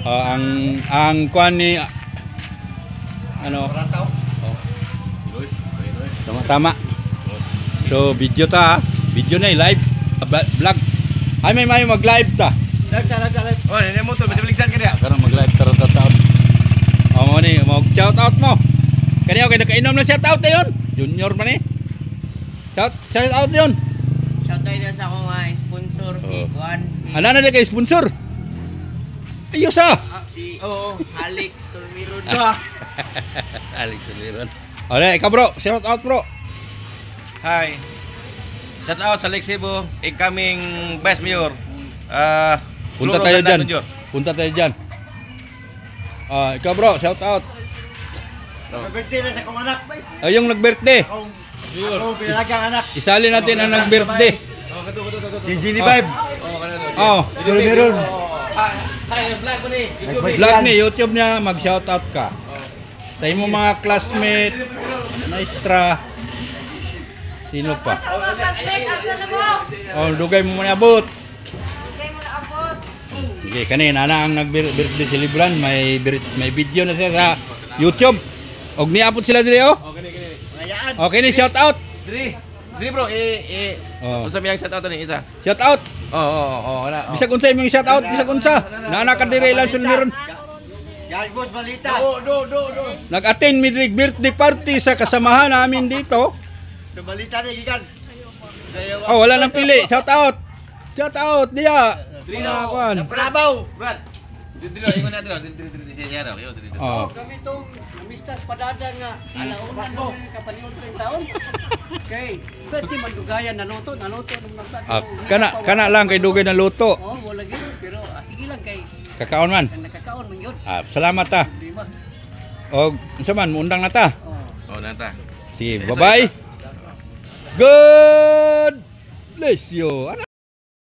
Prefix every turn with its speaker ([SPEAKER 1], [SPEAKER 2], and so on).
[SPEAKER 1] Ang kuan ni ano? Oh. Tama. So video ta, video na live vlog. Ay may mag-live ta.
[SPEAKER 2] Live. Oh, ni motor basta baligsan ka dia.
[SPEAKER 1] Karang mag-live ta taon. Mo ni, shout out mo. Kaniya kay nakainom na shout out yon. Junior man eh. Shout out yon.
[SPEAKER 3] Shout out na sa akong sponsor si Juan, si
[SPEAKER 1] Ano na kay sponsor? Ayos
[SPEAKER 3] si Alex Solmiron.
[SPEAKER 1] Alex Solmiron. Alright, ikaw bro, shout out bro.
[SPEAKER 2] Hi. Shout out sa Lexibo, incoming Vice Mayor.
[SPEAKER 1] Punta tayo diyan. Punta tayo diyan. Ikaw bro, shout out.
[SPEAKER 4] Nag-birthday na sa kong anak.
[SPEAKER 1] Yung nag-birthday.
[SPEAKER 4] Ako pinalagang anak.
[SPEAKER 1] Isali natin ang nag-birthday.
[SPEAKER 4] Si Gini Vibe.
[SPEAKER 1] Solmiron.
[SPEAKER 2] Vlog ko ni.
[SPEAKER 1] Vlog ni YouTube niya, mag-shout out ka. Sa imong mga classmate, maestra, sino pa? Dugay mo muna abot. Okay, kanina na ang nag-birthday celebration, may video na siya sa YouTube. Og niapot sila diri oh. Okay ni shout out.
[SPEAKER 2] Diri bro, unsa miyang shout out ni isa?
[SPEAKER 1] Shout out.
[SPEAKER 2] Ana.
[SPEAKER 1] Bisag unsa imong shout out, bisag unsa. Naana ka diri lang Solmiron.
[SPEAKER 4] Yan boss balita.
[SPEAKER 2] Do.
[SPEAKER 1] Nag-attend mi diri birthday party sa kasamahan namin dito.
[SPEAKER 4] Sa balita ni gikan.
[SPEAKER 1] Wala nang pili. Shout out. Shout out dia.
[SPEAKER 2] Diri na
[SPEAKER 1] kuan.
[SPEAKER 4] Brabaw.
[SPEAKER 2] Brad. Diri ingon natin. Diri siya daw. Yo diri.
[SPEAKER 3] Kami to, amistas padadang nga alauna mo kapaniod 30 taon. Okay, pwede magdugayan naluto nung nagtatapos.
[SPEAKER 1] Kana lang kay dugay na luto.
[SPEAKER 3] Wala gyud pero sige lang kay
[SPEAKER 1] Kakaon man.
[SPEAKER 3] nakakaon man gyud.
[SPEAKER 1] Salamat ta.
[SPEAKER 3] Di ba?
[SPEAKER 1] Og unsa man muundang na ta.
[SPEAKER 2] Nanta.
[SPEAKER 1] Sige, bye-bye. Good bless you.